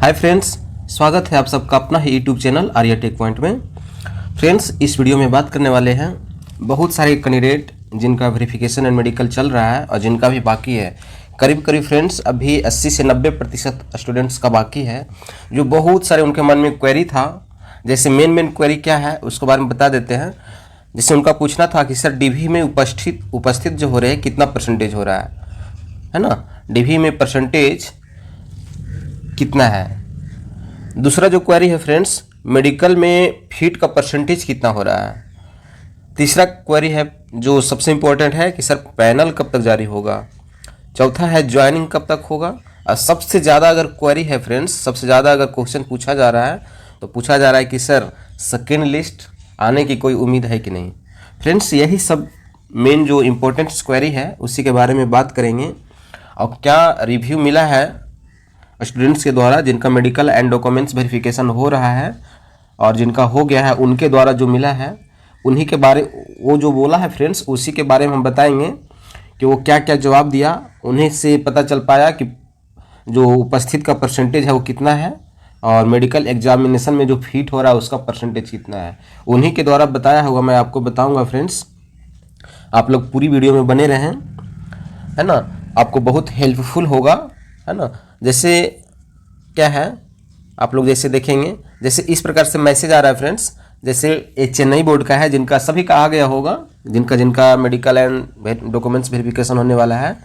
Hi friends, स्वागत है आप सबका अपना ही YouTube channel Arya tech point में। फ्रेंड्स, इस वीडियो में बात करने वाले हैं बहुत सारे कैंडिडेट जिनका वेरिफिकेशन एंड मेडिकल चल रहा है और जिनका भी बाकी है। करीब करीब फ्रेंड्स अभी 80 से 90% स्टूडेंट्स का बाकी है, जो बहुत सारे उनके मन में क्वेरी था। जैसे मेन क्वेरी क्या है उसके बारे में बता देते हैं। जैसे उनका पूछना था कि सर डीवी में उपस्थित जो हो रहे हैं कितना परसेंटेज हो रहा है ना, डीवी में परसेंटेज कितना है। दूसरा जो क्वेरी है फ्रेंड्स, मेडिकल में फीट का परसेंटेज कितना हो रहा है। तीसरा क्वेरी है जो सबसे इम्पोर्टेंट है कि सर पैनल कब तक जारी होगा। चौथा है ज्वाइनिंग कब तक होगा। और सबसे ज़्यादा अगर क्वेरी है फ्रेंड्स, सबसे ज़्यादा अगर क्वेश्चन पूछा जा रहा है तो पूछा जा रहा है कि सर सेकेंड लिस्ट आने की कोई उम्मीद है कि नहीं। फ्रेंड्स, यही सब मेन जो इम्पोर्टेंट क्वेरी है उसी के बारे में बात करेंगे और क्या रिव्यू मिला है स्टूडेंट्स के द्वारा जिनका मेडिकल एंड डॉक्यूमेंट्स वेरिफिकेशन हो रहा है और जिनका हो गया है उनके द्वारा जो मिला है उन्हीं के बारे वो जो बोला है फ्रेंड्स उसी के बारे में हम बताएंगे कि वो क्या क्या जवाब दिया। उन्हीं से पता चल पाया कि जो उपस्थित का परसेंटेज है वो कितना है और मेडिकल एग्जामिनेशन में जो फीट हो रहा है उसका परसेंटेज कितना है। उन्हीं के द्वारा बताया हुआ मैं आपको बताऊँगा फ्रेंड्स। आप लोग पूरी वीडियो में बने रहें, है ना, आपको बहुत हेल्पफुल होगा, है ना। जैसे क्या है आप लोग जैसे देखेंगे, जैसे इस प्रकार से मैसेज आ रहा है फ्रेंड्स। जैसे ये चेन्नई बोर्ड का है, जिनका सभी का आ गया होगा, जिनका मेडिकल एंड डॉक्यूमेंट्स वेरिफिकेशन होने वाला है।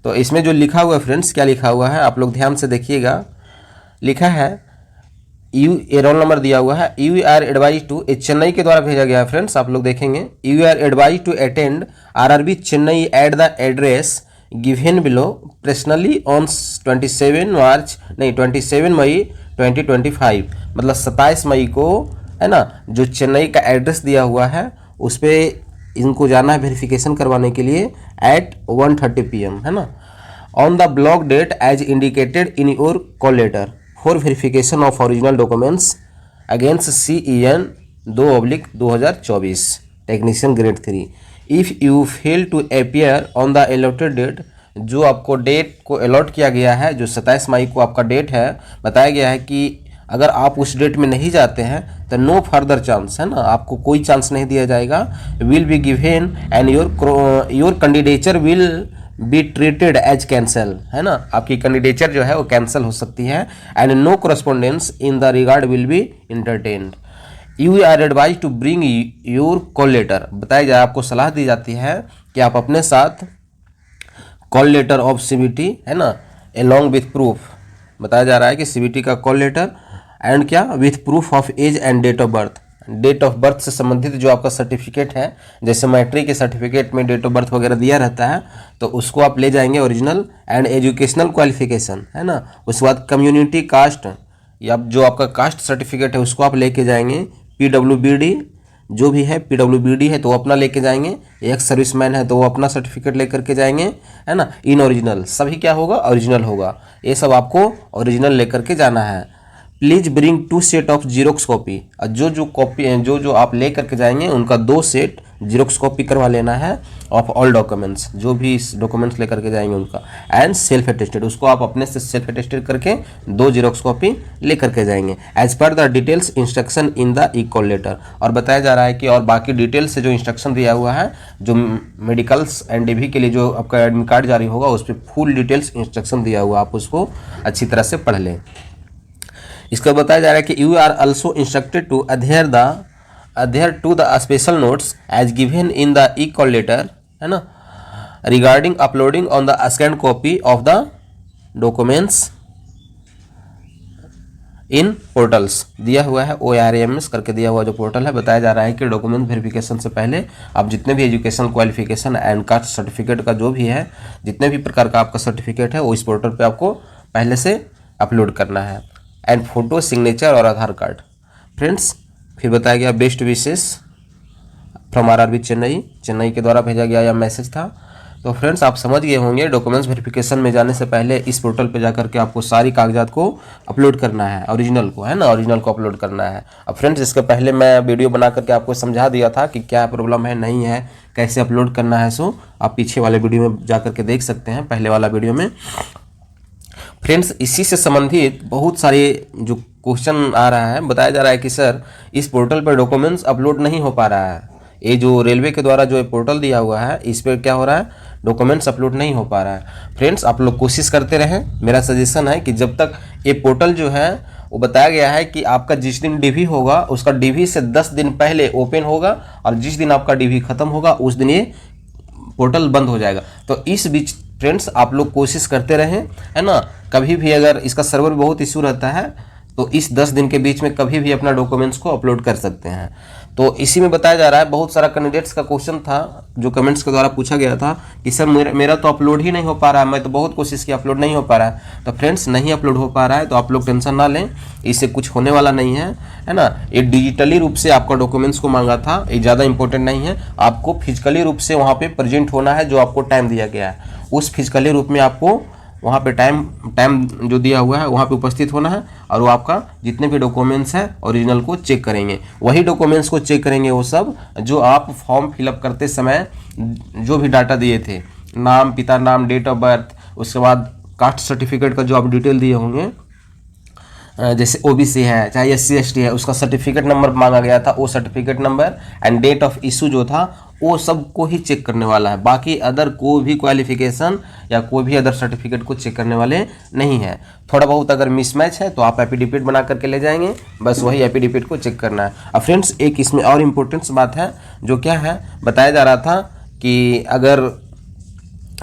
तो इसमें जो लिखा हुआ है फ्रेंड्स, क्या लिखा हुआ है आप लोग ध्यान से देखिएगा। लिखा है ये रोल नंबर दिया हुआ है, you are advise to, Chennai के द्वारा भेजा गया है फ्रेंड्स। आप लोग देखेंगे you are advise to attend RRB Chennai at the address given below personally on 27 May 2025। मतलब 27 मई को, है ना, जो चेन्नई का एड्रेस दिया हुआ है उस पर इनको जाना है वेरिफिकेशन करवाने के लिए एट 1:30 PM, है ना, on the block date as indicated in your call letter for verification of original documents against CEN 2/2024 technician grade 3। If you fail to appear on the allotted date, जो आपको date को allot किया गया है, जो 27 मई को आपका डेट है, बताया गया है कि अगर आप उस डेट में नहीं जाते हैं तो नो फर्दर चांस, है ना, आपको कोई चांस नहीं दिया जाएगा। Will be given and your candidature will be treated as cancel, है ना, आपकी कैंडिडेचर जो है वो कैंसिल हो सकती है। And no correspondence in the regard will be entertained. You are advise to bring your call letter, बताया जाए आपको सलाह दी जाती है कि आप अपने साथ कॉल लेटर ऑफ CBT, है ना, अलॉन्ग विथ प्रूफ। बताया जा रहा है कि CBT का कॉल लेटर एंड क्या with proof of age and date of birth. Date of birth से संबंधित जो आपका सर्टिफिकेट है, जैसे मैट्रिक के सर्टिफिकेट में डेट ऑफ बर्थ वगैरह दिया रहता है तो उसको आप ले जाएंगे ओरिजिनल। एंड एजुकेशनल क्वालिफिकेशन, है ना, उसके बाद कम्युनिटी कास्ट या जो आपका कास्ट सर्टिफिकेट है उसको आप लेके जाएंगे। PWBD जो भी है, PWBD है तो वो अपना लेके जाएंगे। एक सर्विसमैन है तो वो अपना सर्टिफिकेट लेकर के जाएंगे, है ना। इन ओरिजिनल सभी क्या होगा, ओरिजिनल होगा। ये सब आपको ओरिजिनल लेकर के जाना है। Please bring 2 set of xerox copy, और जो कॉपी जो आप ले करके जाएंगे उनका 2 सेट जीरोक्स कॉपी करवा लेना है ऑफ ऑल डॉक्यूमेंट्स, जो भी डॉक्यूमेंट्स लेकर के जाएंगे उनका। एंड सेल्फ अटेस्टेड, उसको आप अपने से सेल्फ अटेस्टेड करके 2 जीरोक्स कॉपी लेकर के जाएंगे as per the details instruction in the e call letter. और बताया जा रहा है कि और बाकी डिटेल्स से जो इंस्ट्रक्शन दिया हुआ है, जो मेडिकल्स एंड DV के लिए जो आपका एडमिट कार्ड जारी होगा उस पर फुल डिटेल्स इंस्ट्रक्शन दिया हुआ, आप उसको अच्छी तरह से पढ़ लें। इसका बताया जा रहा है कि you are also instructed to adhere to the special notes as given in the e-call letter, है ना, regarding uploading on the scanned copy of the documents in portals. दिया हुआ है ORMS करके दिया हुआ जो पोर्टल है। बताया जा रहा है कि डॉक्यूमेंट वेरिफिकेशन से पहले आप जितने भी education qualification and caste certificate का जो भी है, जितने भी प्रकार का आपका सर्टिफिकेट है वो इस पोर्टल पे आपको पहले से अपलोड करना है। एंड फोटो, सिग्नेचर और आधार कार्ड। फ्रेंड्स, फिर बताया गया बेस्ट विशेष फ्रॉम RRB चेन्नई के द्वारा भेजा गया यह मैसेज था। तो फ्रेंड्स, आप समझ गए होंगे डॉक्यूमेंट्स वेरिफिकेशन में जाने से पहले इस पोर्टल पे जाकर के आपको सारी कागजात को अपलोड करना है, ओरिजिनल को, है ना, ओरिजिनल को अपलोड करना है। अब फ्रेंड्स, इसके पहले मैं वीडियो बना करके आपको समझा दिया था कि क्या प्रॉब्लम है, नहीं है, कैसे अपलोड करना है। सो आप पीछे वाले वीडियो में जा करके देख सकते हैं, पहले वाला वीडियो में। फ्रेंड्स इसी से संबंधित बहुत सारे जो क्वेश्चन आ रहा है, बताया जा रहा है कि सर इस पोर्टल पर डॉक्यूमेंट्स अपलोड नहीं हो पा रहा है। ये जो रेलवे के द्वारा जो पोर्टल दिया हुआ है इस पर क्या हो रहा है, डॉक्यूमेंट्स अपलोड नहीं हो पा रहा है। फ्रेंड्स आप लोग कोशिश करते रहें, मेरा सजेशन है कि जब तक ये पोर्टल जो है वो बताया गया है कि आपका जिस दिन डीवी होगा उसका डीवी से 10 दिन पहले ओपन होगा और जिस दिन आपका डीवी खत्म होगा उस दिन ये पोर्टल बंद हो जाएगा। तो इस बीच फ्रेंड्स आप लोग कोशिश करते रहें, है ना। कभी भी अगर इसका सर्वर बहुत इशू रहता है तो इस 10 दिन के बीच में कभी भी अपना डॉक्यूमेंट्स को अपलोड कर सकते हैं। तो इसी में बताया जा रहा है, बहुत सारा कैंडिडेट्स का क्वेश्चन था जो कमेंट्स के द्वारा पूछा गया था कि सर मेरा तो अपलोड ही नहीं हो पा रहा है, मैं तो बहुत कोशिश की अपलोड नहीं हो पा रहा है। तो फ्रेंड्स नहीं अपलोड हो पा रहा है तो आप लोग टेंशन ना लें, इससे कुछ होने वाला नहीं है ना। ये डिजिटली रूप से आपका डॉक्यूमेंट्स को मांगा था, ये ज़्यादा इंपॉर्टेंट नहीं है। आपको फिजिकली रूप से वहाँ पर प्रेजेंट होना है, जो आपको टाइम दिया गया है उस फिजिकली रूप में आपको वहाँ पे टाइम जो दिया हुआ है वहाँ पे उपस्थित होना है और वो आपका जितने भी डॉक्यूमेंट्स हैं ओरिजिनल को चेक करेंगे। वही डॉक्यूमेंट्स को चेक करेंगे वो सब जो आप फॉर्म फिलअप करते समय जो भी डाटा दिए थे, नाम, पिता नाम, डेट ऑफ बर्थ, उसके बाद कास्ट सर्टिफिकेट का जो आप डिटेल दिए होंगे, जैसे ओबीसी है चाहे SC ST है, उसका सर्टिफिकेट नंबर मांगा गया था, वो certificate number and date of issue जो था वो सब को ही चेक करने वाला है। बाकी अदर कोई भी क्वालिफिकेशन या कोई भी अदर सर्टिफिकेट को चेक करने वाले नहीं है। थोड़ा बहुत अगर मिसमैच है तो आप एफिडेविट बना करके ले जाएंगे, बस वही एफिडेविट को चेक करना है। अब फ्रेंड्स एक इसमें और इम्पोर्टेंट बात है, जो क्या है बताया जा रहा था कि अगर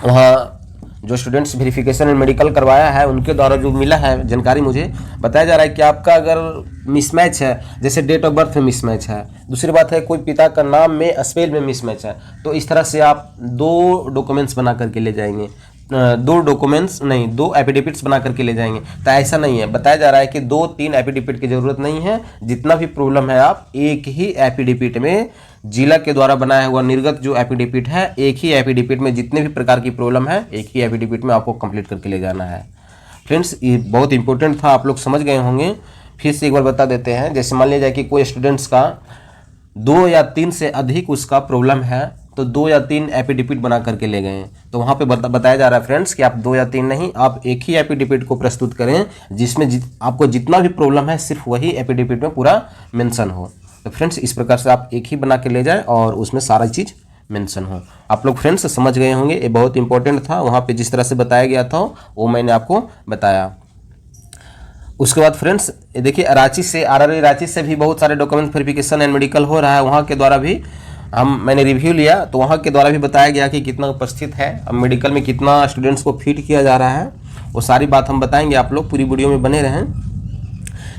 वहाँ जो स्टूडेंट्स वेरिफिकेशन एंड मेडिकल करवाया है उनके द्वारा जो मिला है जानकारी, मुझे बताया जा रहा है कि आपका अगर मिसमैच है, जैसे डेट ऑफ बर्थ में मिसमैच है, दूसरी बात है कोई पिता का नाम में स्पेल में मिसमैच है, तो इस तरह से आप 2 डॉक्यूमेंट्स बना करके ले जाएंगे, 2 डॉक्यूमेंट्स नहीं 2 एफिडेविट्स बना करके ले जाएंगे। तो ऐसा नहीं है, बताया जा रहा है कि 2-3 एफिडेविट की ज़रूरत नहीं है। जितना भी प्रॉब्लम है आप एक ही एफिडेविट में, जिला के द्वारा बनाया हुआ निर्गत जो एफिडेविट है, एक ही एफिडेविट में जितने भी प्रकार की प्रॉब्लम है एक ही एफिडेविट में आपको कंप्लीट करके ले जाना है। फ्रेंड्स ये बहुत इंपॉर्टेंट था, आप लोग समझ गए होंगे। फिर से एक बार बता देते हैं, जैसे मान लिया जाए कि कोई स्टूडेंट्स का 2 या 3 से अधिक उसका प्रॉब्लम है तो 2 या 3 एफिडेविट बना करके ले गए, तो वहाँ पे बताया जा रहा है फ्रेंड्स कि आप 2 या 3 नहीं, आप एक ही एफिडेविट को प्रस्तुत करें जिसमें आपको जितना भी प्रॉब्लम है सिर्फ वही एफिडेविट में पूरा मेंशन हो। तो फ्रेंड्स इस प्रकार से आप एक ही बना के ले जाएं और उसमें सारा चीज़ मेंशन हो। आप लोग फ्रेंड्स समझ गए होंगे, ये बहुत इंपॉर्टेंट था, वहाँ पे जिस तरह से बताया गया था वो मैंने आपको बताया। उसके बाद फ्रेंड्स देखिए रांची से, RRB रांची से भी बहुत सारे डॉक्यूमेंट वेरिफिकेशन एंड मेडिकल हो रहा है, वहाँ के द्वारा भी मैंने रिव्यू लिया तो वहाँ के द्वारा भी बताया गया कि कितना उपस्थित है, अब मेडिकल में कितना स्टूडेंट्स को फिट किया जा रहा है, वो सारी बात हम बताएंगे। आप लोग पूरी वीडियो में बने रहें।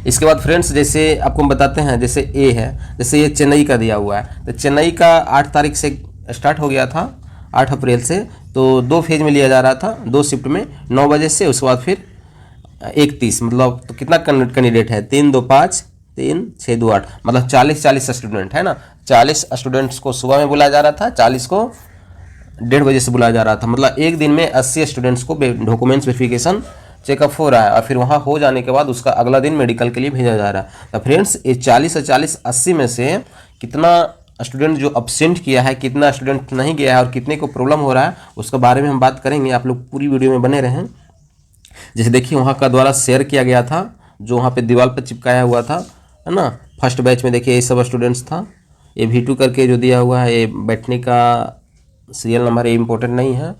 इसके बाद फ्रेंड्स जैसे आपको हम बताते हैं, जैसे ए है, जैसे ये चेन्नई का दिया हुआ है, तो चेन्नई का 8 तारीख से स्टार्ट हो गया था, 8 अप्रैल से, तो 2 फेज में लिया जा रहा था, 2 शिफ्ट में 9 बजे से, उसके बाद फिर 1:30, मतलब तो कितना कैंडिडेट है, 3 2 5 3 6 2 8, मतलब 40 स्टूडेंट है ना। 40 स्टूडेंट्स को सुबह में बुलाया जा रहा था, 40 को 1:30 बजे से बुलाया जा रहा था, मतलब एक दिन में 80 स्टूडेंट्स को डॉक्यूमेंट्स वेरिफिकेशन चेकअप हो रहा है और फिर वहाँ हो जाने के बाद उसका अगला दिन मेडिकल के लिए भेजा जा रहा है। तो फ्रेंड्स ये 40 और 40 80 में से कितना स्टूडेंट जो अब्सेंट किया है, कितना स्टूडेंट नहीं गया है और कितने को प्रॉब्लम हो रहा है उसके बारे में हम बात करेंगे। आप लोग पूरी वीडियो में बने रहें। जैसे देखिए वहाँ का द्वारा शेयर किया गया था, जो वहाँ पे दीवार पर चिपकाया हुआ था, है ना। फर्स्ट बैच में देखिए ये सब स्टूडेंट्स था, ये V2 करके जो दिया हुआ है, ये बैठने का सीरियल नंबर, ये इम्पोर्टेंट नहीं है,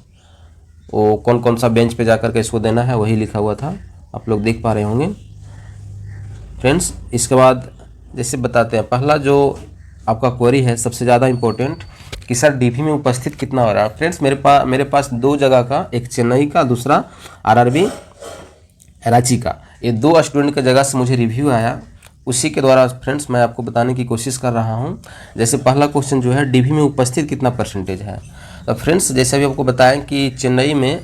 वो कौन कौन सा बेंच पे जा कर के इसको देना है वही लिखा हुआ था, आप लोग देख पा रहे होंगे फ्रेंड्स। इसके बाद जैसे बताते हैं, पहला जो आपका क्वेरी है सबसे ज़्यादा इम्पोर्टेंट कि सर डीवी में उपस्थित कितना हो रहा है। फ्रेंड्स मेरे पास 2 जगह का, एक चेन्नई का, दूसरा RRB रांची का, ये 2 स्टूडेंट की जगह से मुझे रिव्यू आया, उसी के द्वारा फ्रेंड्स मैं आपको बताने की कोशिश कर रहा हूँ। जैसे पहला क्वेश्चन जो है डीवी में उपस्थित कितना परसेंटेज है। तो फ्रेंड्स जैसे अभी आपको बताएं कि चेन्नई में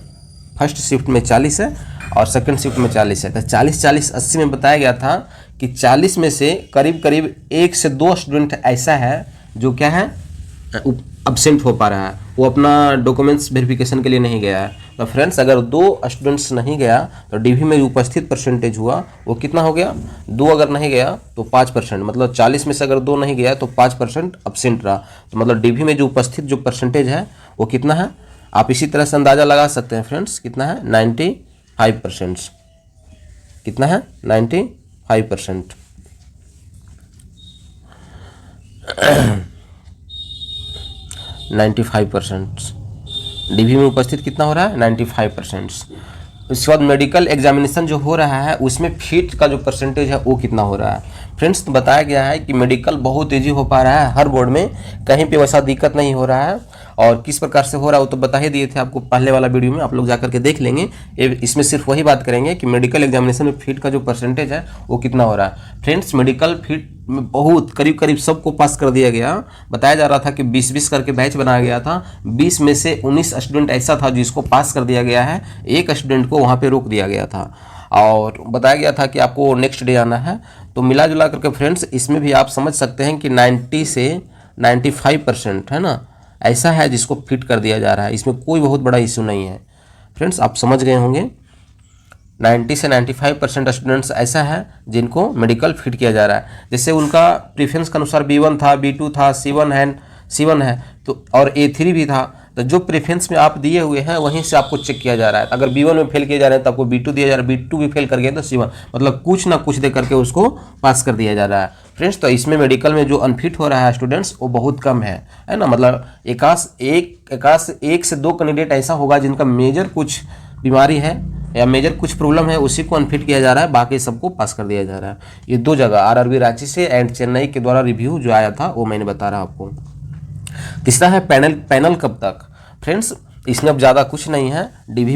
फर्स्ट शिफ्ट में 40 है और सेकंड शिफ्ट में 40 है, तो 40-40-80 में बताया गया था कि 40 में से करीब करीब 1 से 2 स्टूडेंट ऐसा है जो क्या है अब्सेंट हो पा रहा है, वो अपना डॉक्यूमेंट्स वेरिफिकेशन के लिए नहीं गया है। तो फ्रेंड्स अगर 2 स्टूडेंट्स नहीं गया तो डीवी में उपस्थित परसेंटेज हुआ वो कितना हो गया, 2 अगर नहीं गया तो 5%, मतलब 40 में से अगर 2 नहीं गया तो 5% अब्सेंट रहा, तो मतलब डीवी में जो उपस्थित जो परसेंटेज है वो कितना है, आप इसी तरह से अंदाज़ा लगा सकते हैं फ्रेंड्स, कितना है 95%। कितना है 95%। 95% डीवी में उपस्थित कितना हो रहा है 95%। उसके बाद मेडिकल एग्जामिनेशन जो हो रहा है उसमें फीट का जो परसेंटेज है वो कितना हो रहा है फ्रेंड्स। तो बताया गया है कि मेडिकल बहुत तेजी हो पा रहा है हर बोर्ड में, कहीं पे वैसा दिक्कत नहीं हो रहा है। और किस प्रकार से हो रहा है वो तो बता ही दिए थे आपको पहले वाला वीडियो में, आप लोग जाकर के देख लेंगे। इसमें सिर्फ वही बात करेंगे कि मेडिकल एग्जामिनेशन में फीट का जो परसेंटेज है वो कितना हो रहा है। फ्रेंड्स मेडिकल फीट में बहुत करीब करीब सबको पास कर दिया गया। बताया जा रहा था कि 20-20 करके बैच बनाया गया था, 20 में से 19 स्टूडेंट ऐसा था जिसको पास कर दिया गया है, एक स्टूडेंट को वहाँ पे रोक दिया गया था और बताया गया था कि आपको नेक्स्ट डे आना है। तो मिला जुला करके फ्रेंड्स इसमें भी आप समझ सकते हैं कि 90 से 95% है ना, ऐसा है जिसको फिट कर दिया जा रहा है। इसमें कोई बहुत बड़ा इशू नहीं है फ्रेंड्स, आप समझ गए होंगे। 90 से 95% स्टूडेंट्स ऐसा है जिनको मेडिकल फिट किया जा रहा है। जैसे उनका प्रेफरेंस के अनुसार B1 था, B2 था, C1 है तो और A3 भी था। तो जो प्रेफरेंस में आप दिए हुए हैं वहीं से आपको चेक किया जा रहा है। अगर B1 में फेल किए जा रहे हैं तो आपको B2 दिया जा रहा है, B2 भी फेल कर गए तो C1, मतलब कुछ ना कुछ दे करके उसको पास कर दिया जा रहा है फ्रेंड्स। तो इसमें मेडिकल में जो अनफिट हो रहा है स्टूडेंट्स वो बहुत कम है ना। मतलब एक से दो कैंडिडेट ऐसा होगा जिनका मेजर कुछ बीमारी है या मेजर कुछ प्रॉब्लम है, उसी को अनफिट किया जा रहा है, बाकी सबको पास कर दिया जा रहा है। ये दो जगह आरआरबी रांची से एंड चेन्नई के द्वारा रिव्यू जो आया था वो मैंने बता रहा आपको। तीसरा है पैनल कब तक फ्रेंड्स। इसमें अब ज़्यादा कुछ नहीं है, डीवी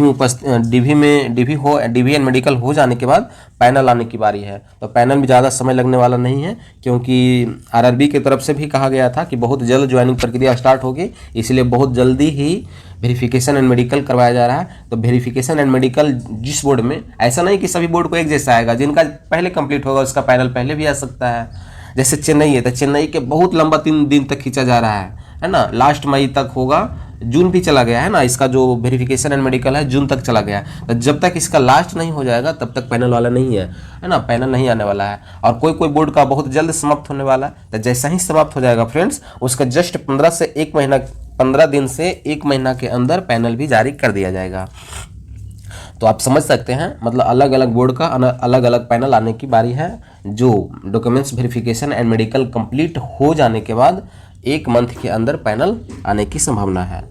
एंड मेडिकल हो जाने के बाद पैनल आने की बारी है। तो पैनल में ज़्यादा समय लगने वाला नहीं है क्योंकि आरआरबी की तरफ से भी कहा गया था कि बहुत जल्द ज्वाइनिंग प्रक्रिया स्टार्ट होगी, इसलिए बहुत जल्दी ही वेरिफिकेशन एंड मेडिकल करवाया जा रहा है। तो वेरिफिकेशन एंड मेडिकल जिस बोर्ड में, ऐसा नहीं कि सभी बोर्ड को एक जैसा आएगा, जिनका पहले कंप्लीट होगा उसका पैनल पहले भी आ सकता है। जैसे चेन्नई है तो चेन्नई के बहुत लंबा 3 दिन तक खींचा जा रहा है ना, लास्ट मई तक होगा, जून भी चला गया है ना, इसका जो वेरिफिकेशन एंड मेडिकल है जून तक चला गया है। तो जब तक इसका लास्ट नहीं हो जाएगा तब तक पैनल वाला नहीं है ना, पैनल नहीं आने वाला है। और कोई बोर्ड का बहुत जल्द समाप्त होने वाला है, तो जैसा ही समाप्त हो जाएगा फ्रेंड्स उसका जस्ट 15 दिन से 1 महीना के अंदर पैनल भी जारी कर दिया जाएगा। तो आप समझ सकते हैं मतलब अलग अलग बोर्ड का अलग अलग पैनल आने की बारी है। जो documents verification and medical complete हो जाने के बाद 1 मंथ के अंदर पैनल आने की संभावना है।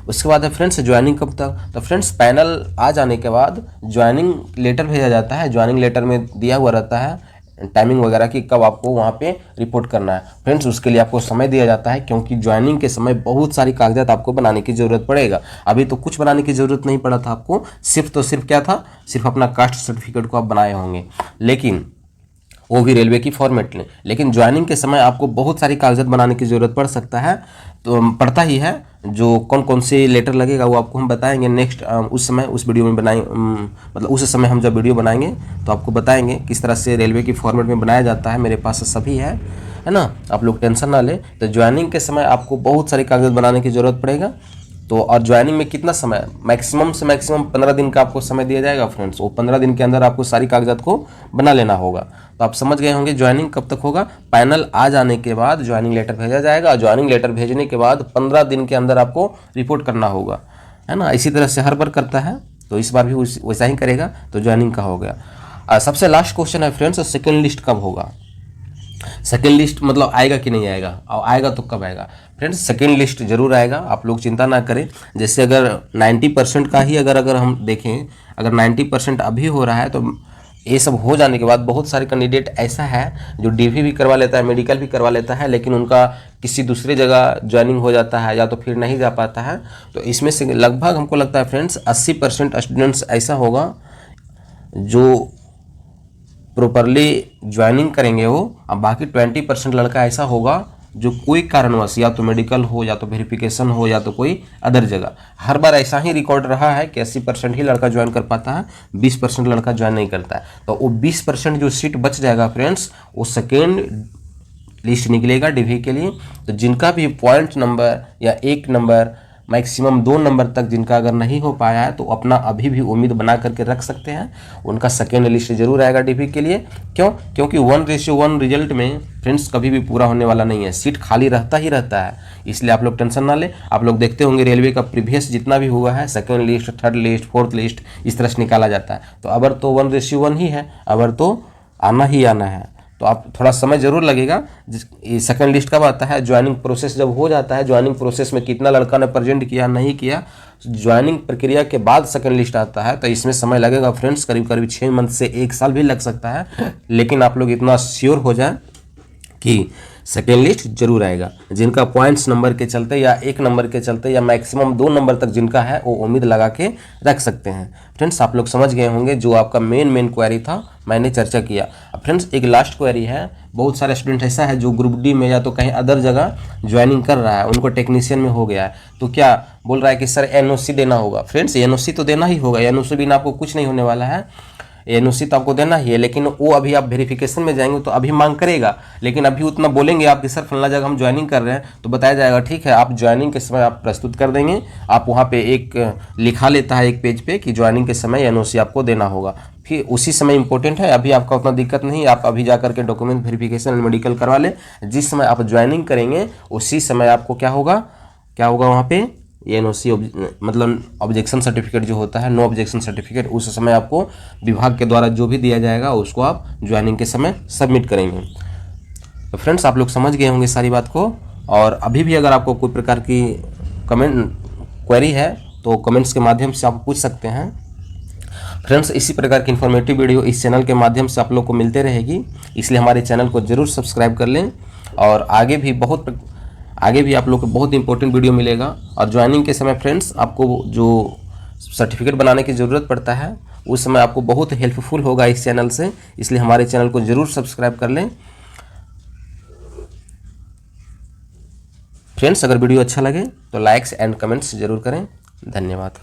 उसके बाद है फ्रेंड्स ज्वाइनिंग कब तक। तो फ्रेंड्स पैनल आ जाने के बाद ज्वाइनिंग लेटर भेजा जाता है। ज्वाइनिंग लेटर में दिया हुआ रहता है टाइमिंग वगैरह की, कब आपको वहाँ पे रिपोर्ट करना है फ्रेंड्स। उसके लिए आपको समय दिया जाता है क्योंकि ज्वाइनिंग के समय बहुत सारी कागजात आपको बनाने की ज़रूरत पड़ेगा। अभी तो कुछ बनाने की ज़रूरत नहीं पड़ा था आपको, सिर्फ क्या था, सिर्फ अपना कास्ट सर्टिफिकेट को आप बनाए होंगे, लेकिन वो भी रेलवे की फॉर्मेट में। लेकिन ज्वाइनिंग के समय आपको बहुत सारी कागजात बनाने की ज़रूरत पड़ सकता है, तो पड़ता ही है। जो कौन कौन से लेटर लगेगा वो आपको हम बताएंगे नेक्स्ट उस समय उस वीडियो में मतलब उस समय हम जब वीडियो बनाएंगे तो आपको बताएंगे किस तरह से रेलवे की फॉर्मेट में बनाया जाता है। मेरे पास सभी है ना, आप लोग टेंशन ना ले। तो ज्वाइनिंग के समय आपको बहुत सारी कागजात बनाने की ज़रूरत पड़ेगा। तो और ज्वाइनिंग में कितना समय, मैक्सिमम से मैक्सिमम 15 दिन का आपको समय दिया जाएगा फ्रेंड्स। वो 15 दिन के अंदर आपको सारी कागजात को बना लेना होगा। तो आप समझ गए होंगे ज्वाइनिंग कब तक होगा। पैनल आ जाने के बाद ज्वाइनिंग लेटर भेजा जाएगा, और ज्वाइनिंग लेटर भेजने के बाद 15 दिन के अंदर आपको रिपोर्ट करना होगा, है ना। इसी तरह से हर बार करता है, तो इस बार भी वैसा ही करेगा। तो ज्वाइनिंग का हो गया। सबसे लास्ट क्वेश्चन है फ्रेंड्स, सेकेंड लिस्ट कब होगा। सेकेंड लिस्ट मतलब आएगा कि नहीं आएगा, और आएगा तो कब आएगा फ्रेंड्स। सेकेंड लिस्ट जरूर आएगा, आप लोग चिंता ना करें। जैसे अगर 90% का ही अगर हम देखें, अगर 90% अभी हो रहा है, तो ये सब हो जाने के बाद बहुत सारे कैंडिडेट ऐसा है जो डीवी भी करवा लेता है, मेडिकल भी करवा लेता है, लेकिन उनका किसी दूसरी जगह ज्वाइनिंग हो जाता है या तो फिर नहीं जा पाता है। तो इसमें से लगभग हमको लगता है फ्रेंड्स 80% स्टूडेंट्स ऐसा होगा जो प्रॉपरली ज्वाइनिंग करेंगे वो, और बाकी 20% लड़का ऐसा होगा जो कोई कारणवश, या तो मेडिकल हो या तो वेरिफिकेशन हो या तो कोई अदर जगह। हर बार ऐसा ही रिकॉर्ड रहा है कि 80% ही लड़का ज्वाइन कर पाता है, 20% लड़का ज्वाइन नहीं करता है। तो वो 20% जो सीट बच जाएगा फ्रेंड्स, वो सेकेंड लिस्ट निकलेगा डीवी के लिए। तो जिनका भी पॉइंट नंबर या 1 नंबर मैक्सिमम 2 नंबर तक जिनका अगर नहीं हो पाया है तो अपना अभी भी उम्मीद बना करके रख सकते हैं, उनका सेकेंड लिस्ट जरूर आएगा डीपी के लिए। क्यों? क्योंकि 1:1 रिजल्ट में फ्रेंड्स कभी भी पूरा होने वाला नहीं है, सीट खाली रहता ही रहता है, इसलिए आप लोग टेंशन ना ले। आप लोग देखते होंगे रेलवे का प्रीवियस जितना भी हुआ है, second list, third list, fourth list, इस तरह से निकाला जाता है। तो अबर तो 1:1 ही है, अबर तो आना ही आना है। तो आप थोड़ा समय जरूर लगेगा। सेकंड लिस्ट कब आता है? ज्वाइनिंग प्रोसेस जब हो जाता है, ज्वाइनिंग प्रोसेस में कितना लड़का ने प्रेजेंट किया नहीं किया, ज्वाइनिंग प्रक्रिया के बाद सेकंड लिस्ट आता है, तो इसमें समय लगेगा फ्रेंड्स, करीब करीब 6 मंथ से 1 साल भी लग सकता है। लेकिन आप लोग इतना श्योर हो जाए कि सेकेंड लिस्ट जरूर आएगा। जिनका पॉइंट्स नंबर के चलते या 1 नंबर के चलते या मैक्सिमम 2 नंबर तक जिनका है, वो उम्मीद लगा के रख सकते हैं। फ्रेंड्स आप लोग समझ गए होंगे जो आपका मेन क्वेरी था, मैंने चर्चा किया। अब फ्रेंड्स एक लास्ट क्वेरी है, बहुत सारे स्टूडेंट ऐसा है जो ग्रुप डी में या तो कहीं अदर जगह ज्वाइनिंग कर रहा है, उनको टेक्नीशियन में हो गया है, तो क्या बोल रहा है कि सर एनओसी देना होगा। फ्रेंड्स एनओसी तो देना ही होगा, एनओसी बिना आपको कुछ नहीं होने वाला है, एनओसी तो आपको देना ही है। लेकिन वो अभी आप वेरिफिकेशन में जाएंगे तो अभी मांग करेगा, लेकिन अभी उतना बोलेंगे आप कि सर फलना जगह हम ज्वाइनिंग कर रहे हैं, तो बताया जाएगा ठीक है, आप ज्वाइनिंग के समय आप प्रस्तुत कर देंगे। आप वहाँ पे एक लिखा लेता है एक पेज पे कि ज्वाइनिंग के समय एनओसी आपको देना होगा, फिर उसी समय इंपॉर्टेंट है। अभी आपका उतना दिक्कत नहीं, आप अभी जा करके डॉक्यूमेंट वेरिफिकेशन मेडिकल करवा लें। जिस समय आप ज्वाइनिंग करेंगे उसी समय आपको क्या होगा वहाँ पे एनओसी मतलब ऑब्जेक्शन सर्टिफिकेट जो होता है, नो ऑब्जेक्शन सर्टिफिकेट, उस समय आपको विभाग के द्वारा जो भी दिया जाएगा उसको आप ज्वाइनिंग के समय सबमिट करेंगे। तो फ्रेंड्स आप लोग समझ गए होंगे सारी बात को। और अभी भी अगर आपको कोई प्रकार की क्वेरी है तो कमेंट्स के माध्यम से आप पूछ सकते हैं। फ्रेंड्स इसी प्रकार की इन्फॉर्मेटिव वीडियो इस चैनल के माध्यम से आप लोग को मिलते रहेगी, इसलिए हमारे चैनल को जरूर सब्सक्राइब कर लें। और आगे भी आप लोग को बहुत इंपॉर्टेंट वीडियो मिलेगा। और ज्वाइनिंग के समय फ्रेंड्स आपको जो सर्टिफिकेट बनाने की ज़रूरत पड़ता है उस समय आपको बहुत हेल्पफुल होगा इस चैनल से, इसलिए हमारे चैनल को ज़रूर सब्सक्राइब कर लें। फ्रेंड्स अगर वीडियो अच्छा लगे तो लाइक्स एंड कमेंट्स ज़रूर करें। धन्यवाद।